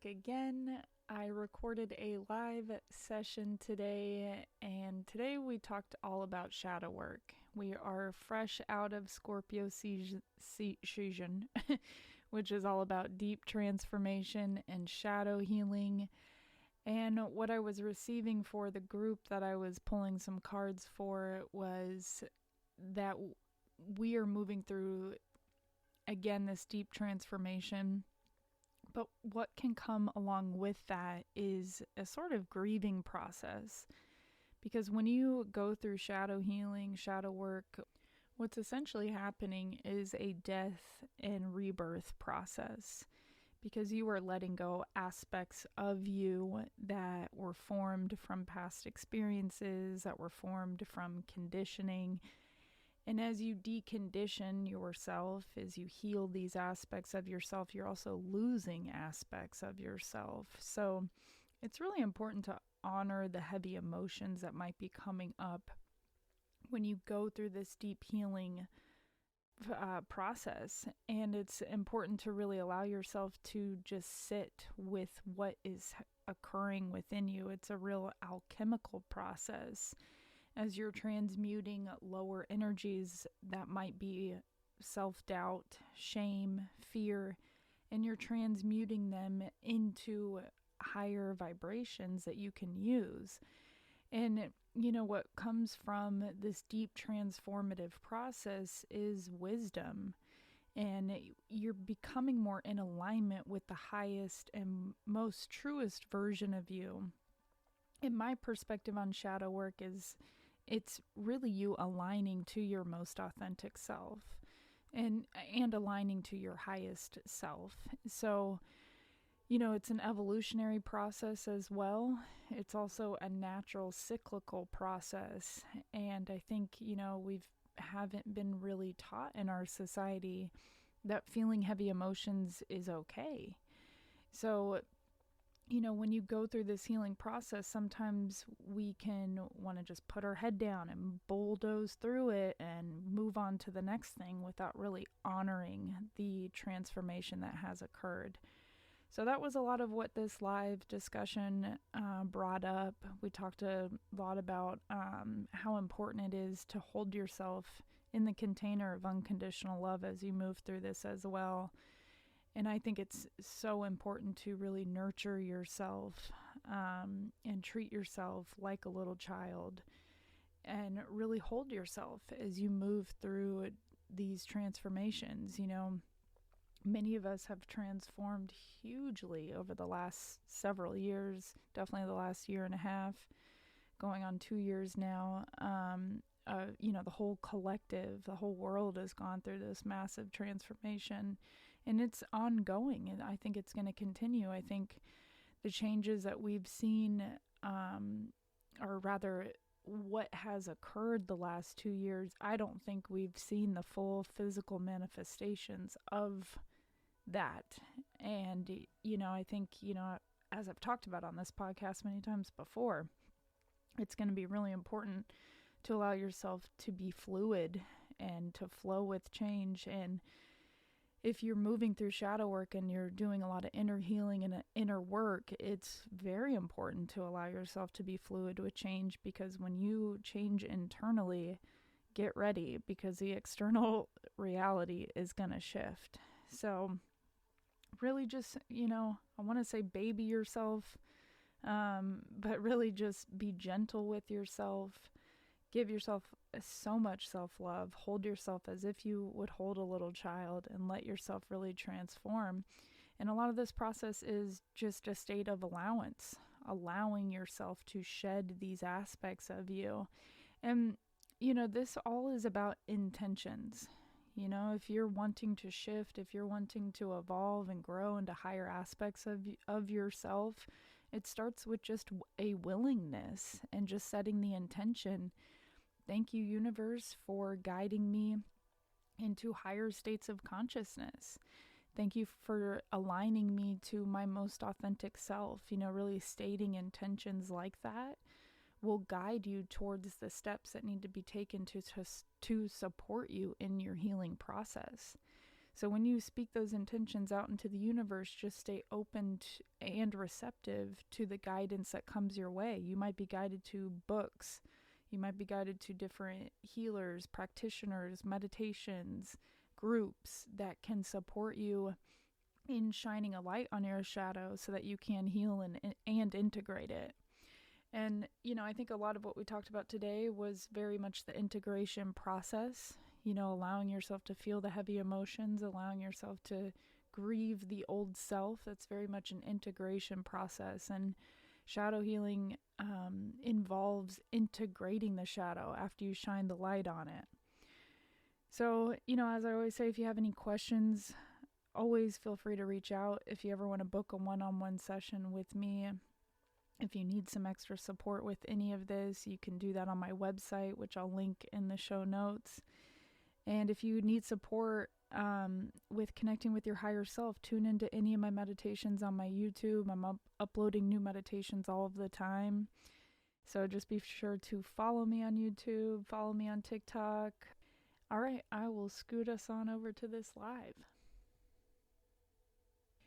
again. I recorded a live session today, and today we talked all about shadow work. We are fresh out of Scorpio season, which is all about deep transformation and shadow healing. And what I was receiving for the group that I was pulling some cards for was that we are moving through, again, this deep transformation. But what can come along with that is a sort of grieving process. Because when you go through shadow healing, shadow work, what's essentially happening is a death and rebirth process. Because you are letting go aspects of you that were formed from past experiences, that were formed from conditioning. And as you decondition yourself, as you heal these aspects of yourself, you're also losing aspects of yourself. So it's really important to honor the heavy emotions that might be coming up when you go through this deep healing process. And it's important to really allow yourself to just sit with what is occurring within you. It's a real alchemical process. As you're transmuting lower energies that might be self-doubt, shame, fear, and you're transmuting them into higher vibrations that you can use. And what comes from this deep transformative process is wisdom. And you're becoming more in alignment with the highest and most truest version of you. And my perspective on shadow work is it's really you aligning to your most authentic self and aligning to your highest self. So, it's an evolutionary process as well. It's also a natural cyclical process. And I think, we haven't been really taught in our society that feeling heavy emotions is okay. So, when you go through this healing process, sometimes we can want to just put our head down and bulldoze through it and move on to the next thing without really honoring the transformation that has occurred. So that was a lot of what this live discussion brought up. We talked a lot about how important it is to hold yourself in the container of unconditional love as you move through this as well. And I think it's so important to really nurture yourself and treat yourself like a little child and really hold yourself as you move through these transformations. Many of us have transformed hugely over the last several years, definitely the last year and a half, going on 2 years now. The whole collective, the whole world has gone through this massive transformation. And it's ongoing, and I think it's going to continue. I think the changes that we've seen, or rather what has occurred the last 2 years, I don't think we've seen the full physical manifestations of that. And, I think, as I've talked about on this podcast many times before, it's going to be really important to allow yourself to be fluid and to flow with change. And if you're moving through shadow work and you're doing a lot of inner healing and inner work, it's very important to allow yourself to be fluid with change, because when you change internally, get ready, because the external reality is going to shift. So really just, I want to say baby yourself, but really just be gentle with yourself. Give yourself so much self-love. Hold yourself as if you would hold a little child and let yourself really transform. And a lot of this process is just a state of allowance, allowing yourself to shed these aspects of you. And, this all is about intentions. If you're wanting to shift, if you're wanting to evolve and grow into higher aspects of yourself, it starts with just a willingness and just setting the intention. Thank you, universe, for guiding me into higher states of consciousness. Thank you for aligning me to my most authentic self. Really stating intentions like that will guide you towards the steps that need to be taken to support you in your healing process. So when you speak those intentions out into the universe, just stay open and receptive to the guidance that comes your way. You might be guided to books. You might be guided to different healers, practitioners, meditations, groups that can support you in shining a light on your shadow so that you can heal and integrate it. And, I think a lot of what we talked about today was very much the integration process, allowing yourself to feel the heavy emotions, allowing yourself to grieve the old self. That's very much an integration process. And shadow healing involves integrating the shadow after you shine the light on it. So, as I always say, if you have any questions, always feel free to reach out. If you ever want to book a one-on-one session with me, if you need some extra support with any of this, you can do that on my website, which I'll link in the show notes. And if you need support with connecting with your higher self, tune into any of my meditations on my YouTube. I'm uploading new meditations all of the time. So just be sure to follow me on YouTube, follow me on TikTok. All right, I will scoot us on over to this live.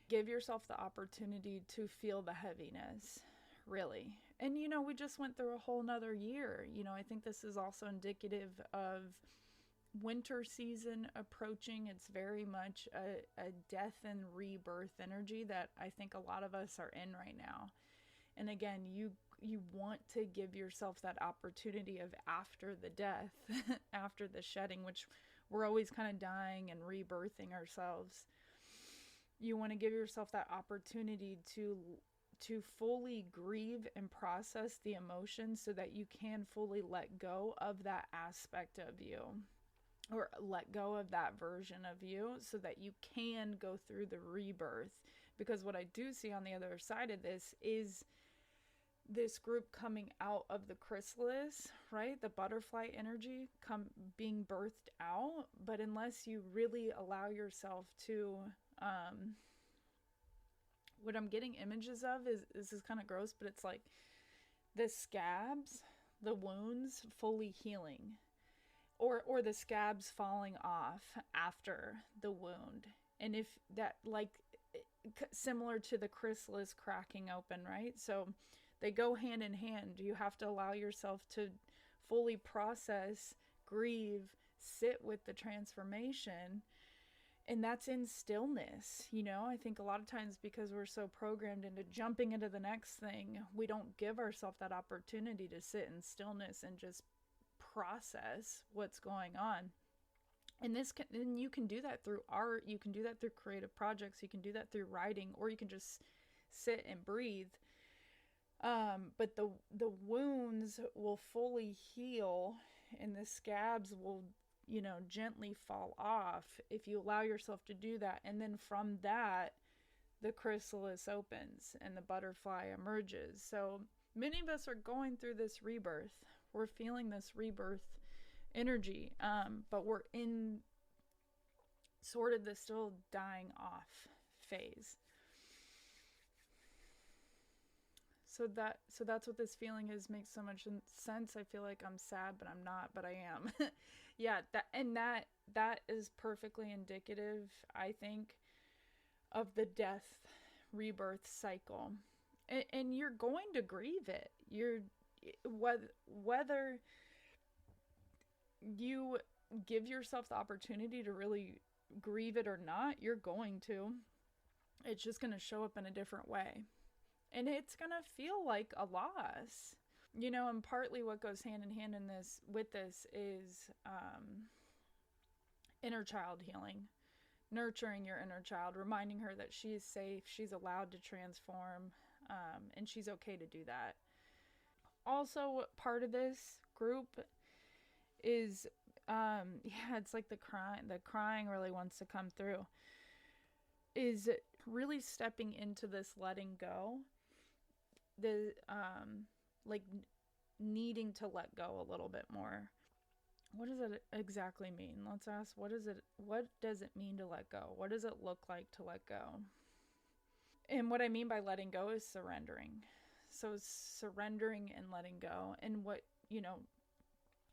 Give yourself the opportunity to feel the heaviness, really. And, we just went through a whole nother year. I think this is also indicative of winter season approaching. It's very much a death and rebirth energy that I think a lot of us are in right now. And again, you want to give yourself that opportunity of after the death, after the shedding, which we're always kind of dying and rebirthing ourselves. You want to give yourself that opportunity to fully grieve and process the emotions so that you can fully let go of that aspect of you, or let go of that version of you, so that you can go through the rebirth. Because what I do see on the other side of this is this group coming out of the chrysalis, right? The butterfly energy being birthed out. But unless you really allow yourself to, what I'm getting images of is, this is kind of gross, but it's like the scabs, the wounds fully healing, or the scabs falling off after the wound. And if that, like, similar to the chrysalis cracking open, right? So they go hand in hand. You have to allow yourself to fully process, grieve, sit with the transformation. And that's in stillness. I think a lot of times, because we're so programmed into jumping into the next thing, we don't give ourselves that opportunity to sit in stillness and just process what's going on. And you can do that through art, you can do that through creative projects, you can do that through writing, or you can just sit and breathe. But the wounds will fully heal, and the scabs will, gently fall off if you allow yourself to do that. And then from that, the chrysalis opens and the butterfly emerges. So many of us are going through this rebirth. We're feeling this rebirth energy, but we're in sort of the still dying off phase. So that's what this feeling is. Makes so much sense. I feel like I'm sad, but I'm not, but I am. Yeah, that is perfectly indicative, I think, of the death rebirth cycle. And you're going to grieve it. Whether you give yourself the opportunity to really grieve it or not, you're going to. It's just going to show up in a different way. And it's going to feel like a loss. And partly what goes hand in hand with this is inner child healing. Nurturing your inner child, reminding her that she is safe, she's allowed to transform, and she's okay to do that. Also, part of this group is, it's like the crying really wants to come through, is really stepping into this letting go, needing to let go a little bit more. What does it exactly mean? Let's ask, what does it mean to let go? What does it look like to let go? And what I mean by letting go is surrendering. So surrendering and letting go. And what,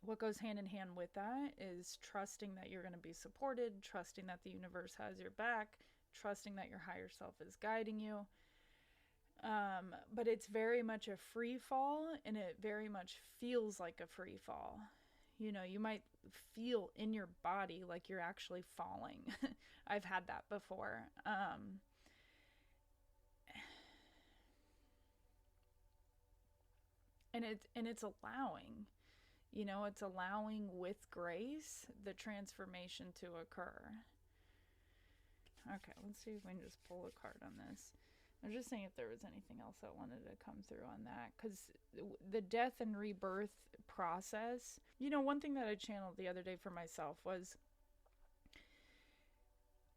what goes hand in hand with that is trusting that you're going to be supported, trusting that the universe has your back, trusting that your higher self is guiding you. But it's very much a free fall, and it very much feels like a free fall. You know, you might feel in your body like you're actually falling. I've had that before. And it's allowing, you know, it's allowing with grace the transformation to occur. Okay, let's see if we can just pull a card on this. I'm just saying if there was anything else that wanted to come through on that, because the death and rebirth process, you know, one thing that I channeled the other day for myself was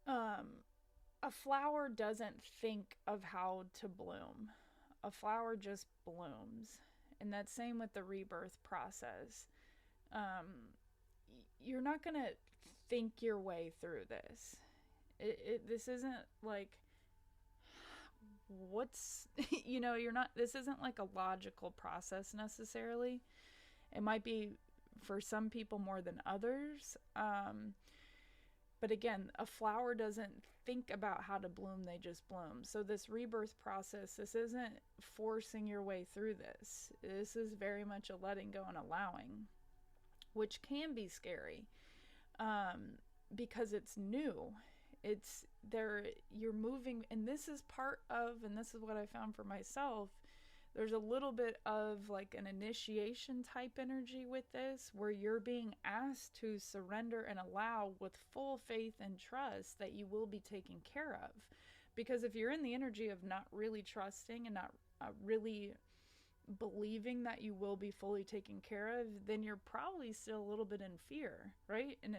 a flower doesn't think of how to bloom. A flower just blooms. And that's same with the rebirth process. You're not going to think your way through this. This isn't like, what's, you know, you're not, this isn't like a logical process necessarily. It might be for some people more than others. But again, a flower doesn't think about how to bloom, they just bloom. So this rebirth process, this isn't forcing your way through this. This is very much a letting go and allowing, which can be scary because it's new. It's there, you're moving, and this is part of, and this is what I found for myself, there's a little bit of like an initiation type energy with this, where you're being asked to surrender and allow with full faith and trust that you will be taken care of. Because if you're in the energy of not really trusting and not really believing that you will be fully taken care of, then you're probably still a little bit in fear, right? And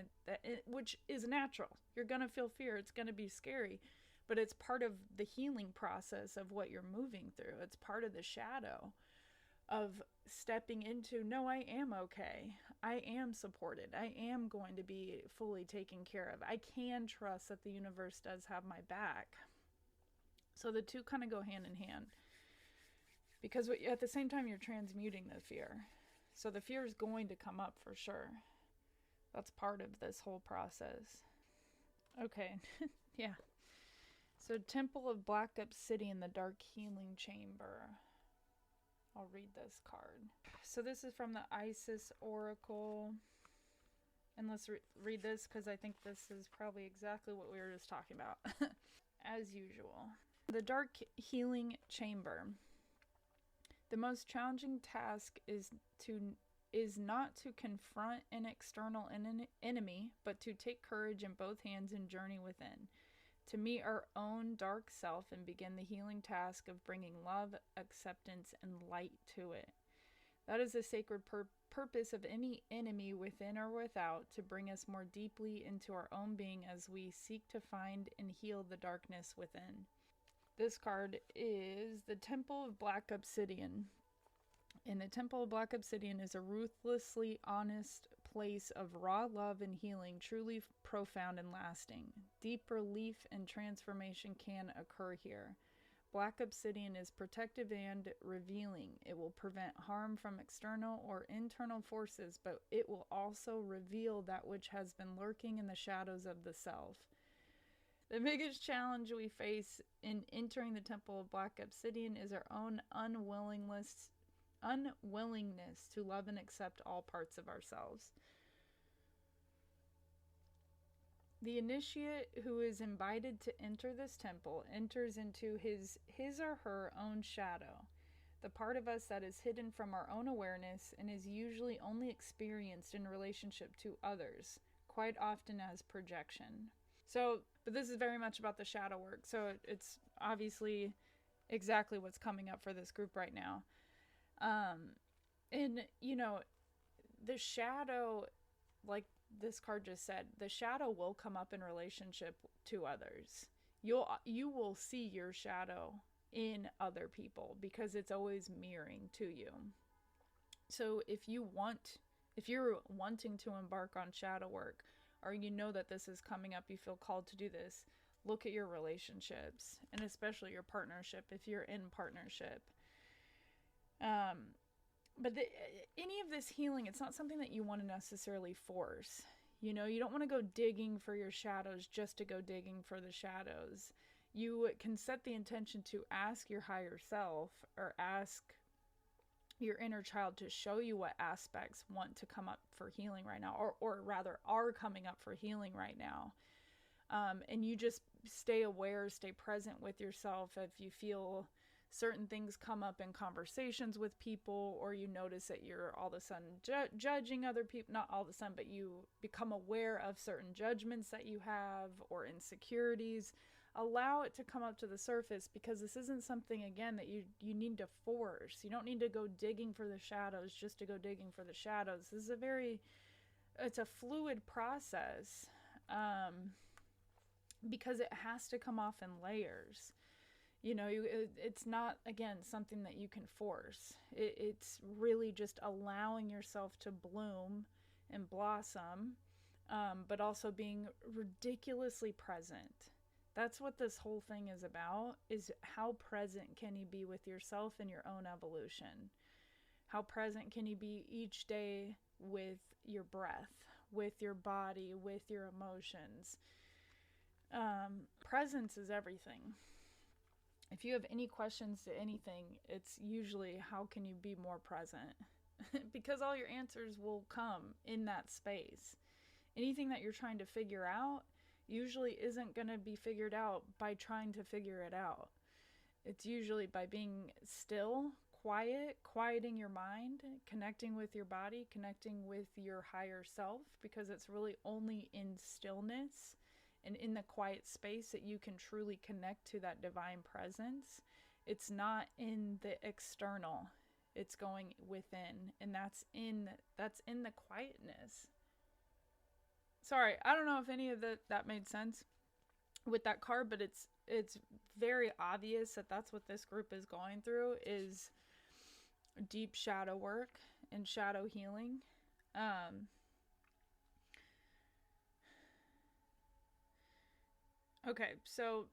which is natural. You're going to feel fear. It's going to be scary. But it's part of the healing process of what you're moving through. It's part of the shadow of stepping into, no, I am okay. I am supported. I am going to be fully taken care of. I can trust that the universe does have my back. So the two kind of go hand in hand. Because at the same time, you're transmuting the fear. So the fear is going to come up for sure. That's part of this whole process. Okay, yeah. So Temple of Black Obsidian, the Dark Healing Chamber. I'll read this card. So this is from the Isis Oracle. And let's read this because I think this is probably exactly what we were just talking about. As usual. The Dark Healing Chamber. The most challenging task is not to confront an external enemy, but to take courage in both hands and journey within. To meet our own dark self and begin the healing task of bringing love, acceptance, and light to it. That is the sacred purpose of any enemy within or without, to bring us more deeply into our own being as we seek to find and heal the darkness within. This card is the Temple of Black Obsidian. And the Temple of Black Obsidian is a ruthlessly honest place of raw love and healing, truly profound and lasting. Deep relief and transformation can occur here. Black Obsidian is protective and revealing. It will prevent harm from external or internal forces, but it will also reveal that which has been lurking in the shadows of the self. The biggest challenge we face in entering the Temple of Black Obsidian is our own unwillingness to love and accept all parts of ourselves. The initiate who is invited to enter this temple enters into his or her own shadow, the part of us that is hidden from our own awareness and is usually only experienced in relationship to others, quite often as projection. So, but this is very much about the shadow work, so it's obviously exactly what's coming up for this group right now. And, you know, the shadow, like this card just said, the shadow will come up in relationship to others. You will see your shadow in other people because it's always mirroring to you. So if you're wanting to embark on shadow work, or you know that this is coming up, you feel called to do this, look at your relationships, and especially your partnership if you're in partnership. But any of this healing, it's not something that you want to necessarily force. You know, you don't want to go digging for your shadows just to go digging for the shadows. You can set the intention to ask your higher self, or ask your inner child to show you what aspects want to come up for healing right now, or rather are coming up for healing right now. And you just stay aware, stay present with yourself. If you feel certain things come up in conversations with people, or you notice that you're all of a sudden judging other people, not all of a sudden, but you become aware of certain judgments that you have or insecurities, allow it to come up to the surface, because this isn't something, again, that you need to force. You don't need to go digging for the shadows just to go digging for the shadows. This is it's a fluid process, because it has to come off in layers. You know, it's not, again, something that you can force. It's really just allowing yourself to bloom and blossom, but also being ridiculously present. That's what this whole thing is about, is how present can you be with yourself and your own evolution? How present can you be each day with your breath, with your body, with your emotions? Presence is everything. If you have any questions to anything, it's usually how can you be more present? Because all your answers will come in that space. Anything that you're trying to figure out usually isn't going to be figured out by trying to figure it out. It's usually by being still, quieting your mind, connecting with your body, connecting with your higher self, because it's really only in stillness and in the quiet space that you can truly connect to that divine presence. It's not in the external. It's going within, and that's in the quietness. Sorry, I don't know if any of that made sense with that card, but it's very obvious that that's what this group is going through, is deep shadow work and shadow healing. Okay, so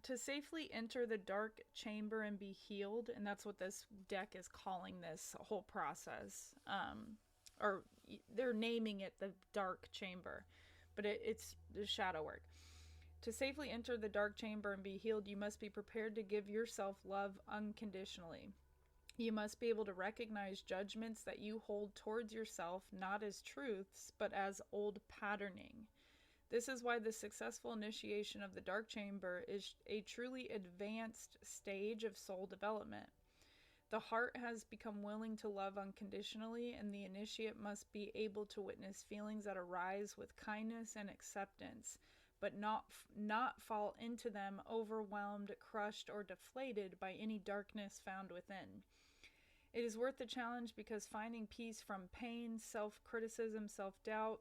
to safely enter the dark chamber and be healed, and that's what this deck is calling this whole process. Or they're naming it the dark chamber, but it's the shadow work. To safely enter the dark chamber and be healed, you must be prepared to give yourself love unconditionally. You must be able to recognize judgments that you hold towards yourself not as truths, but as old patterning. This is why the successful initiation of the dark chamber is a truly advanced stage of soul development. The heart has become willing to love unconditionally, and the initiate must be able to witness feelings that arise with kindness and acceptance, but not fall into them overwhelmed, crushed, or deflated by any darkness found within. It is worth the challenge because finding peace from pain, self-criticism, self-doubt,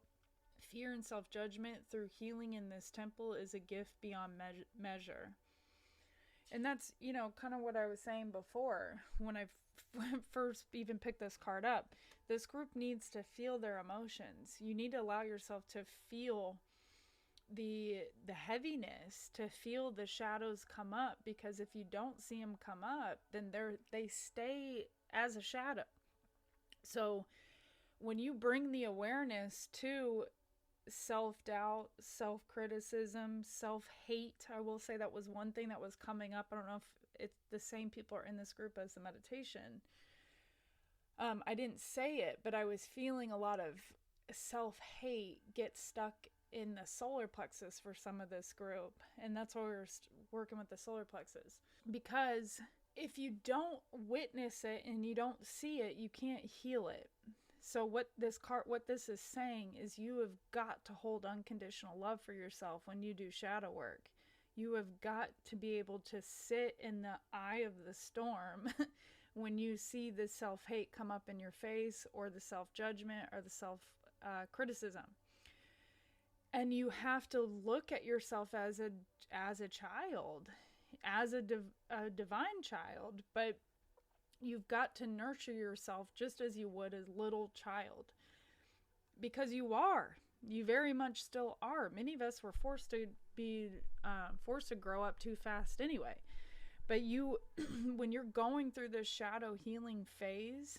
fear, and self-judgment through healing in this temple is a gift beyond measure. And that's, kind of what I was saying before when I first even picked this card up. This group needs to feel their emotions. You need to allow yourself to feel the heaviness, to feel the shadows come up, because if you don't see them come up, then they stay as a shadow. So when you bring the awareness to self-doubt, self-criticism, self-hate, I will say that was one thing that was coming up. I don't know if it's the same people are in this group as the meditation. I didn't say it, but I was feeling a lot of self-hate get stuck in the solar plexus for some of this group. And that's why we're working with the solar plexus. Because if you don't witness it and you don't see it, you can't heal it. So what this is saying is you have got to hold unconditional love for yourself when you do shadow work. You have got to be able to sit in the eye of the storm when you see the self-hate come up in your face, or the self-judgment, or the self-criticism. And you have to look at yourself as a child, as a divine child, but you've got to nurture yourself just as you would a little child, because you very much still are. Many of us were forced to grow up too fast anyway. But when you're going through this shadow healing phase,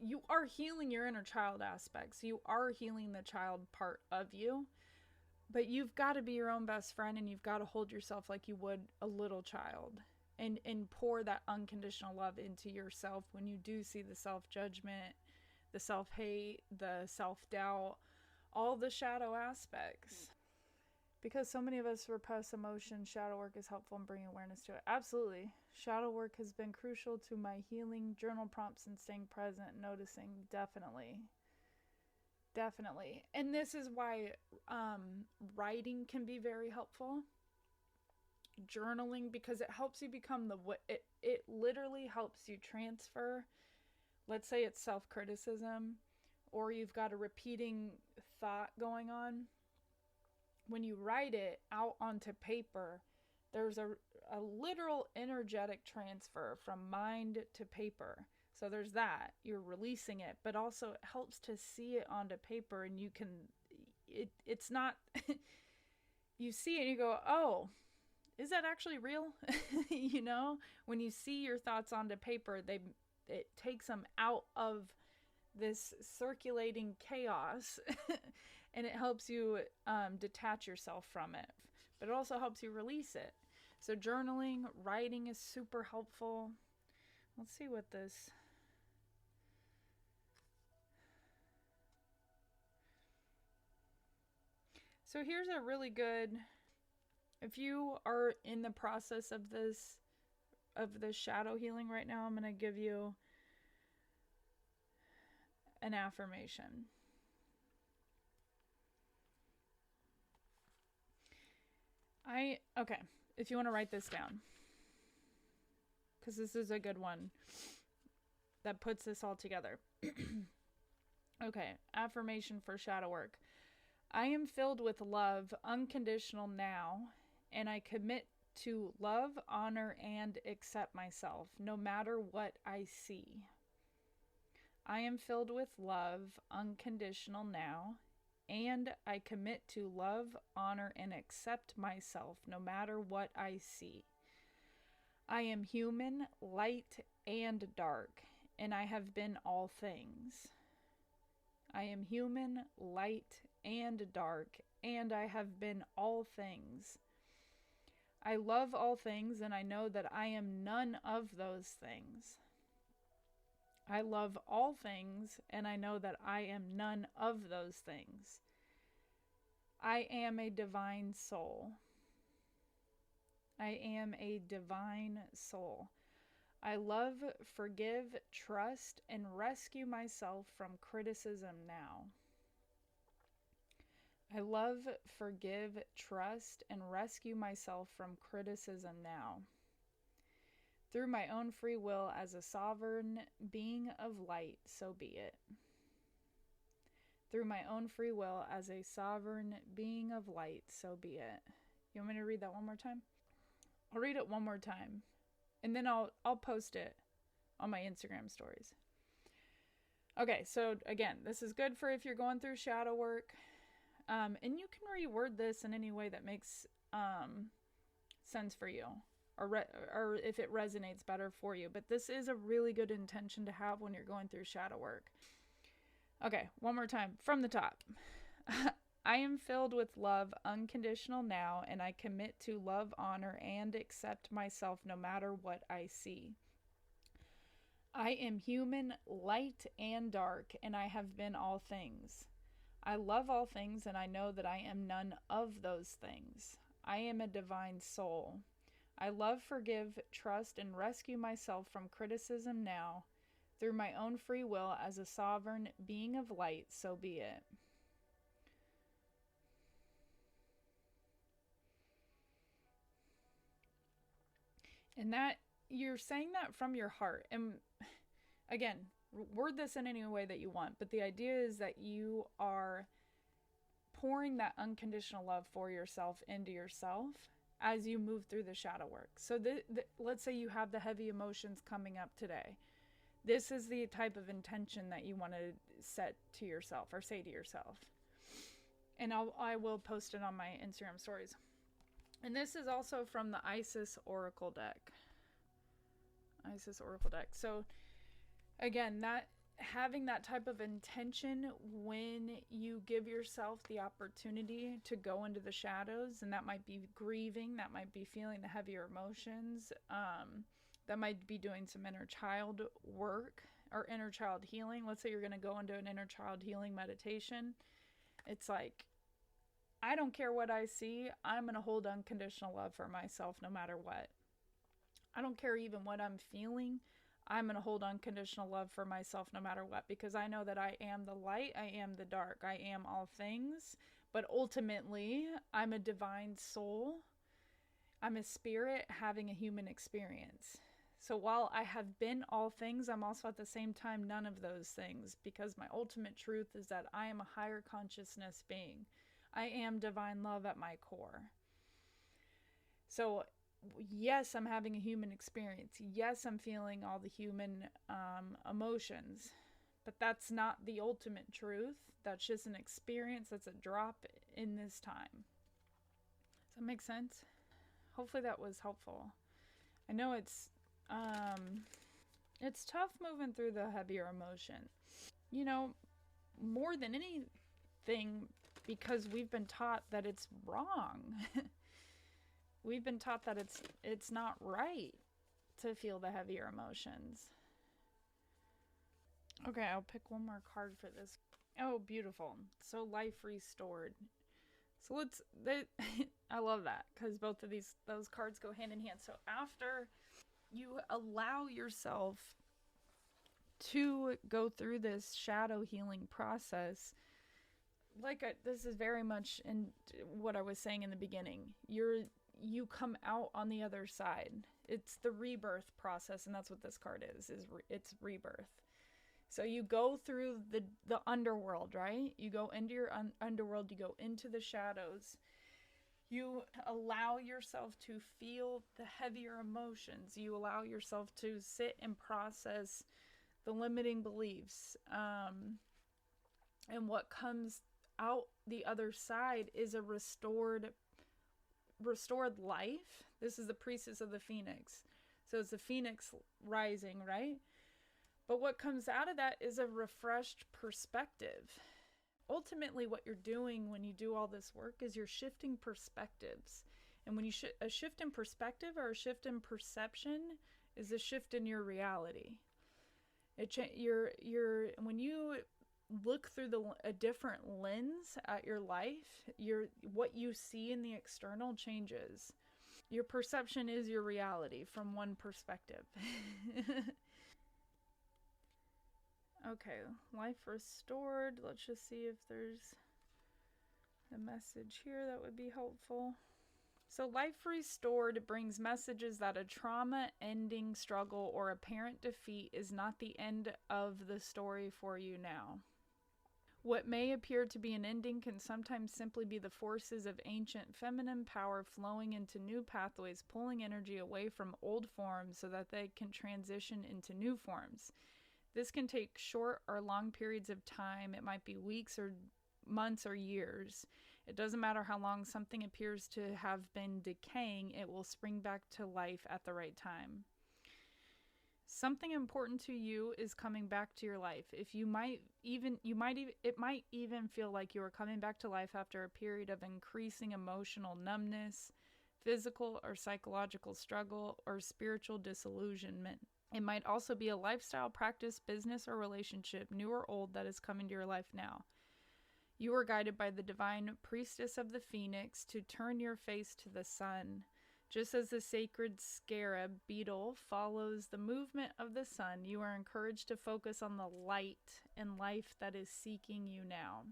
you are healing your inner child aspects. You are healing the child part of you, but you've got to be your own best friend, and you've got to hold yourself like you would a little child, and pour that unconditional love into yourself when you do see the self-judgment, the self-hate, the self-doubt, all the shadow aspects. Because so many of us repress emotion, shadow work is helpful in bringing awareness to it. Absolutely. Shadow work has been crucial to my healing, journal prompts, and staying present, noticing. Definitely. Definitely. And this is why writing can be very helpful. Journaling, because it helps you become it literally helps you transfer. Let's say it's self-criticism, or you've got a repeating thought going on. When you write it out onto paper, there's a literal energetic transfer from mind to paper. So there's that. You're releasing it, but also it helps to see it onto paper, and you can, it's not, you see it and you go, oh, is that actually real? You know, when you see your thoughts onto paper, it takes them out of this circulating chaos and it helps you detach yourself from it, but it also helps you release it. So journaling, writing is super helpful. Let's see what this... So here's a really good, if you are in the process of this shadow healing right now, I'm going to give you an affirmation. Okay, if you want to write this down, because this is a good one that puts this all together. Okay, affirmation for shadow work. I am filled with love, unconditional now, and I commit to love, honor, and accept myself, no matter what I see. I am filled with love, unconditional now, and I commit to love, honor, and accept myself, no matter what I see. I am human, light, and dark, and I have been all things. I am human, light, and dark, and I have been all things. I love all things, and I know that I am none of those things. I love all things, and I know that I am none of those things. I am a divine soul. I am a divine soul. I love, forgive, trust, and rescue myself from criticism now. I love, forgive, trust, and rescue myself from criticism now. Through my own free will as a sovereign being of light, so be it. Through my own free will as a sovereign being of light, so be it. You want me to read that one more time? I'll read it one more time, and then I'll post it on my Instagram stories. Okay, so again, this is good for if you're going through shadow work. And you can reword this in any way that makes sense for you, or if it resonates better for you. But this is a really good intention to have when you're going through shadow work. Okay, one more time from the top. I am filled with love, unconditional now, and I commit to love, honor, and accept myself no matter what I see. I am human, light, and dark, and I have been all things. I love all things, and I know that I am none of those things. I am a divine soul. I love, forgive, trust, and rescue myself from criticism now. Through my own free will as a sovereign being of light, so be it. And that, you're saying that from your heart. And again, word this in any way that you want, but the idea is that you are pouring that unconditional love for yourself into yourself as you move through the shadow work. So let's say you have the heavy emotions coming up today. This is the type of intention that you want to set to yourself or say to yourself. And I will post it on my Instagram stories. And this is also from the Isis Oracle deck. Isis Oracle deck. So again, that having that type of intention when you give yourself the opportunity to go into the shadows, and that might be grieving, that might be feeling the heavier emotions, that might be doing some inner child work or inner child healing. Let's say you're going to go into an inner child healing meditation. It's like, I don't care what I see, I'm going to hold unconditional love for myself no matter what. I don't care even what I'm feeling, I'm going to hold unconditional love for myself no matter what, because I know that I am the light, I am the dark, I am all things, but ultimately, I'm a divine soul. I'm a spirit having a human experience. So while I have been all things, I'm also at the same time none of those things, because my ultimate truth is that I am a higher consciousness being. I am divine love at my core. So yes, I'm having a human experience. Yes, I'm feeling all the human emotions, but that's not the ultimate truth. That's just an experience. That's a drop in this time. Does that make sense? Hopefully that was helpful. I know it's tough moving through the heavier emotion. You know, more than anything, because we've been taught that it's wrong. We've been taught that it's not right to feel the heavier emotions. Okay, I'll pick one more card for this. Oh, beautiful. So life restored. So I love that, because both of those cards go hand in hand. So after you allow yourself to go through this shadow healing process, this is very much in what I was saying in the beginning. You come out on the other side. It's the rebirth process, and that's what this card is it's rebirth. So you go through the underworld, right? You go into your underworld, you go into the shadows. You allow yourself to feel the heavier emotions. You allow yourself to sit and process the limiting beliefs. And what comes out the other side is a restored life. This is the priestess of the phoenix. So it's the phoenix rising, right? But what comes out of that is a refreshed perspective. Ultimately, what you're doing when you do all this work is you're shifting perspectives. And when a shift in perspective or a shift in perception is a shift in your reality. When you look through a different lens at your life, what you see in the external changes. Your perception is your reality from one perspective. Okay, life restored. Let's just see if there's a message here that would be helpful. So life restored brings messages that a trauma, ending, struggle, or apparent defeat is not the end of the story for you now. What may appear to be an ending can sometimes simply be the forces of ancient feminine power flowing into new pathways, pulling energy away from old forms so that they can transition into new forms. This can take short or long periods of time. It might be weeks or months or years. It doesn't matter how long something appears to have been decaying, it will spring back to life at the right time. Something important to you is coming back to your life. It might even feel like you are coming back to life after a period of increasing emotional numbness, physical or psychological struggle, or spiritual disillusionment. It might also be a lifestyle, practice, business, or relationship, new or old, that is coming to your life now. You are guided by the divine priestess of the phoenix to turn your face to the sun. Just as the sacred scarab beetle follows the movement of the sun, you are encouraged to focus on the light and life that is seeking you now.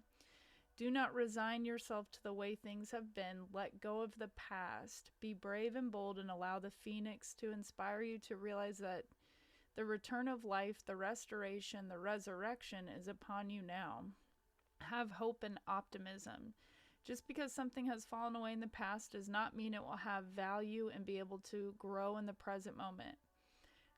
Do not resign yourself to the way things have been. Let go of the past. Be brave and bold and allow the phoenix to inspire you to realize that the return of life, the restoration, the resurrection is upon you now. Have hope and optimism. Just because something has fallen away in the past does not mean it will have value and be able to grow in the present moment.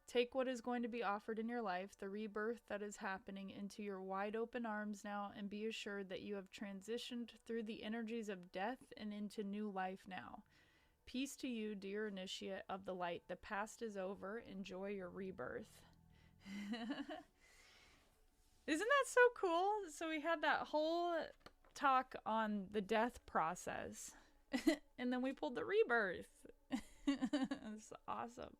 Take what is going to be offered in your life, the rebirth that is happening, into your wide open arms now, and be assured that you have transitioned through the energies of death and into new life now. Peace to you, dear initiate of the light. The past is over. Enjoy your rebirth. Isn't that so cool? So we had that whole talk on the death process, and then we pulled the rebirth. It's awesome.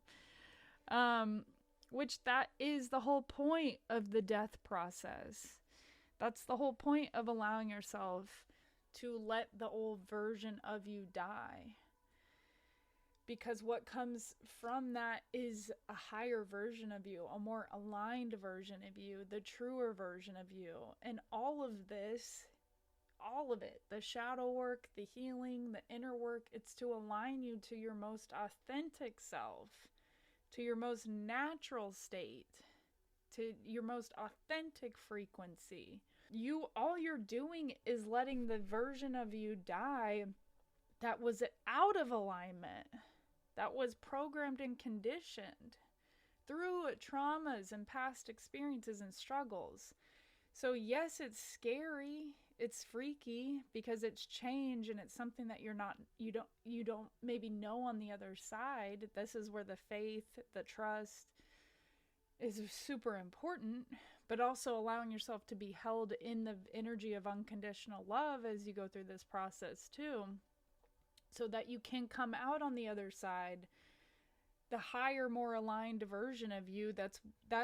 Um, which that is the whole point of the death process. That's the whole point of allowing yourself to let the old version of you die. Because what comes from that is a higher version of you, a more aligned version of you, the truer version of you. And all of this, all of it, the shadow work, the healing, the inner work, it's to align you to your most authentic self, to your most natural state, to your most authentic frequency. All you're doing is letting the version of you die that was out of alignment, that was programmed and conditioned through traumas and past experiences and struggles. So yes, it's scary, it's freaky, because it's change, and it's something that you don't maybe know on the other side. This is where the faith, the trust is super important, but also allowing yourself to be held in the energy of unconditional love as you go through this process too, so that you can come out on the other side the higher, more aligned version of you that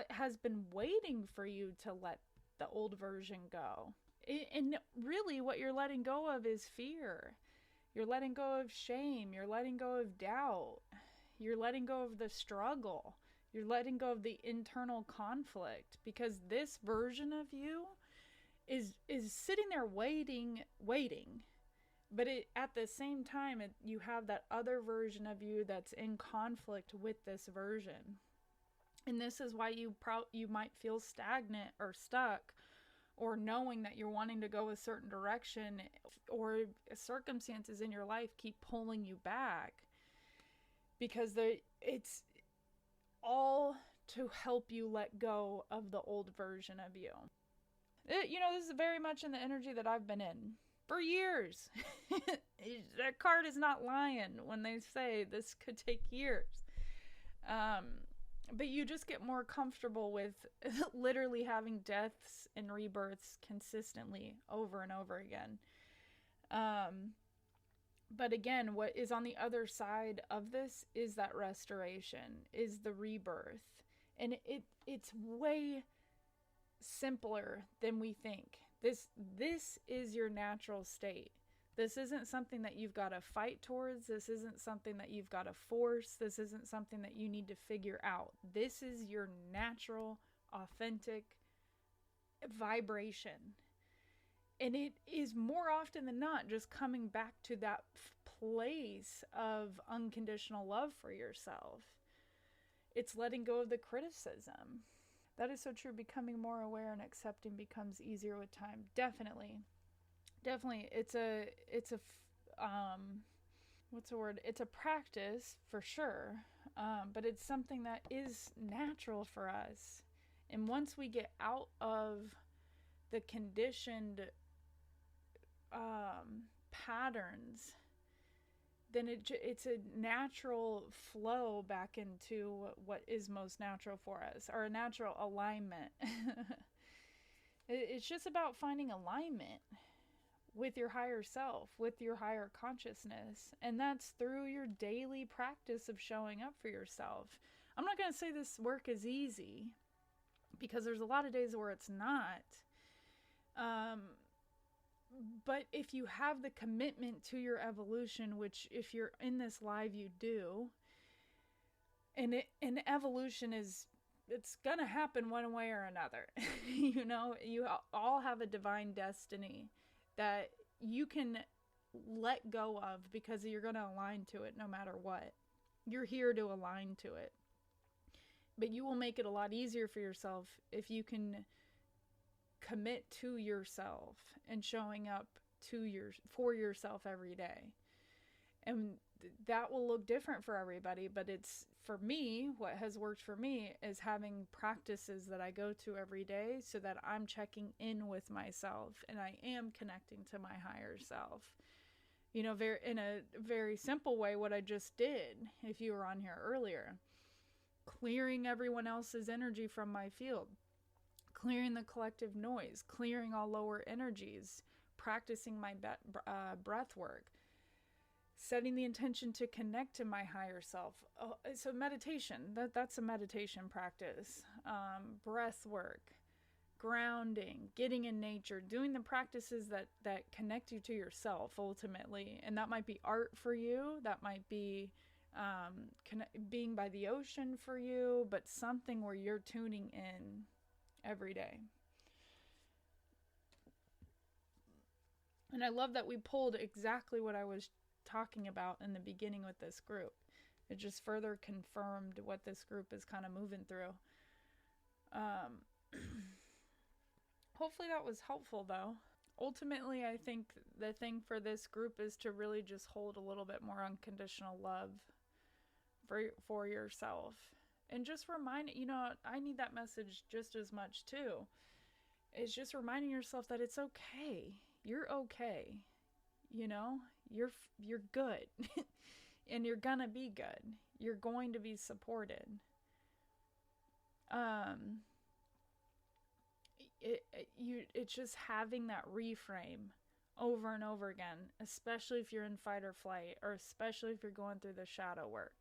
has been waiting for you to let the old version go. And really what you're letting go of is fear. You're letting go of shame. You're letting go of doubt. You're letting go of the struggle. You're letting go of the internal conflict, because this version of you is sitting there waiting. But at the same time, you have that other version of you that's in conflict with this version. And this is why you might feel stagnant or stuck, or knowing that you're wanting to go a certain direction, or circumstances in your life keep pulling you back. Because it's all to help you let go of the old version of you. This is very much in the energy that I've been in for years. That card is not lying when they say this could take years. But you just get more comfortable with literally having deaths and rebirths consistently over and over again. But again, what is on the other side of this is that restoration, is the rebirth. And it's way simpler than we think. This is your natural state. This isn't something that you've got to fight towards. This isn't something that you've got to force. This isn't something that you need to figure out. This is your natural, authentic vibration. And it is more often than not just coming back to that place of unconditional love for yourself. It's letting go of the criticism. That is so true. Becoming more aware and accepting becomes easier with time. Definitely. It's a what's the word? It's a practice for sure. But it's something that is natural for us. And once we get out of the conditioned patterns, then it's a natural flow back into what is most natural for us, or a natural alignment. It's just about finding alignment with your higher self, with your higher consciousness. And that's through your daily practice of showing up for yourself. I'm not going to say this work is easy, because there's a lot of days where it's not. But if you have the commitment to your evolution, which if you're in this live, you do, and evolution it's gonna happen one way or another. You all have a divine destiny that you can let go of, because you're gonna align to it no matter what. You're here to align to it. But you will make it a lot easier for yourself if you can commit to yourself and showing up for yourself every day. And that will look different for everybody, but it's, for me, what has worked for me is having practices that I go to every day, so that I'm checking in with myself and I am connecting to my higher self. In a very simple way, what I just did, if you were on here earlier, clearing everyone else's energy from my field. clearing the collective noise, clearing all lower energies, practicing my breath work, setting the intention to connect to my higher self. So meditation, that's a meditation practice. Breath work, grounding, getting in nature, doing the practices that connect you to yourself ultimately. And that might be art for you, that might be being by the ocean for you, but something where you're tuning in every day. And I love that we pulled exactly what I was talking about in the beginning with this group. It just further confirmed what this group is kind of moving through. Hopefully that was helpful, though. Ultimately, I think the thing for this group is to really just hold a little bit more unconditional love for yourself. And just remind, I need that message just as much too. It's just reminding yourself that it's okay. You're okay. You're good. And you're gonna be good. You're going to be supported. It's just having that reframe over and over again, especially if you're in fight or flight, or especially if you're going through the shadow work.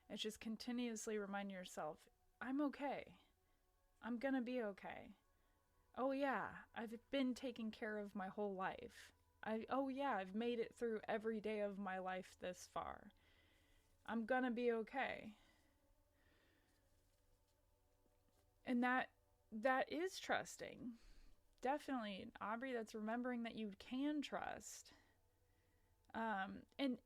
It's just continuously reminding yourself, I'm okay. I'm gonna be okay. Oh yeah, I've been taken care of my whole life. I've made it through every day of my life this far. I'm gonna be okay. And that is trusting. Definitely, Aubrey, that's remembering that you can trust. And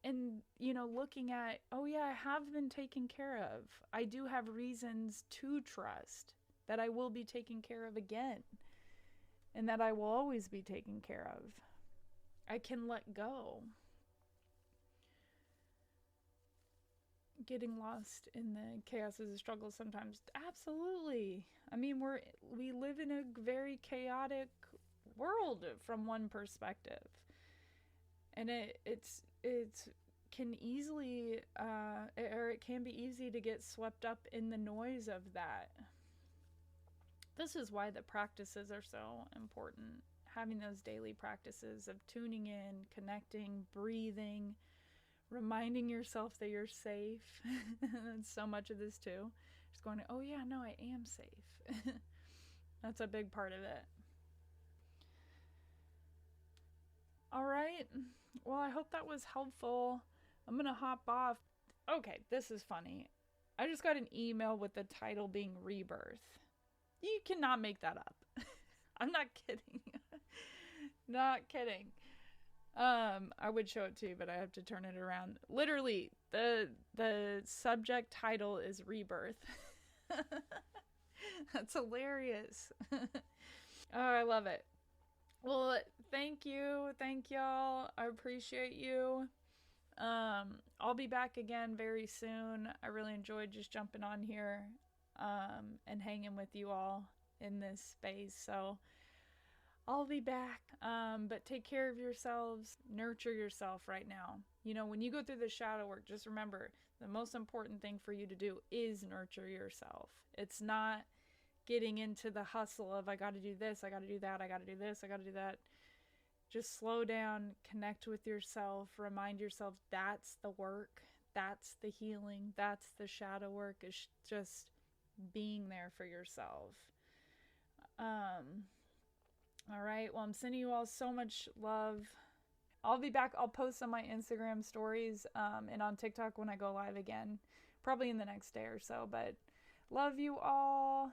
looking at, I have been taken care of. I do have reasons to trust that I will be taken care of again. And that I will always be taken care of. I can let go. Getting lost in the chaos is a struggle sometimes. Absolutely. I mean, we live in a very chaotic world from one perspective. And it can easily, it can be easy to get swept up in the noise of that. This is why the practices are so important. Having those daily practices of tuning in, connecting, breathing, reminding yourself that you're safe. That's so much of this too. Just going, I am safe. That's a big part of it. All right. Well, I hope that was helpful. I'm going to hop off. Okay, this is funny. I just got an email with the title being Rebirth. You cannot make that up. I'm not kidding. Not kidding. I would show it to you, but I have to turn it around. Literally, the subject title is Rebirth. That's hilarious. Oh, I love it. Well, thank you. Thank y'all. I appreciate you. I'll be back again very soon. I really enjoyed just jumping on here and hanging with you all in this space. So I'll be back. But take care of yourselves. Nurture yourself right now. When you go through the shadow work, just remember the most important thing for you to do is nurture yourself. It's not getting into the hustle of I got to do this, I got to do that, I got to do this, I got to do that. Just slow down, connect with yourself, remind yourself that's the work, that's the healing, that's the shadow work, is just being there for yourself. All right, well, I'm sending you all so much love. I'll be back. I'll post on my Instagram stories and on TikTok when I go live again, probably in the next day or so, but love you all.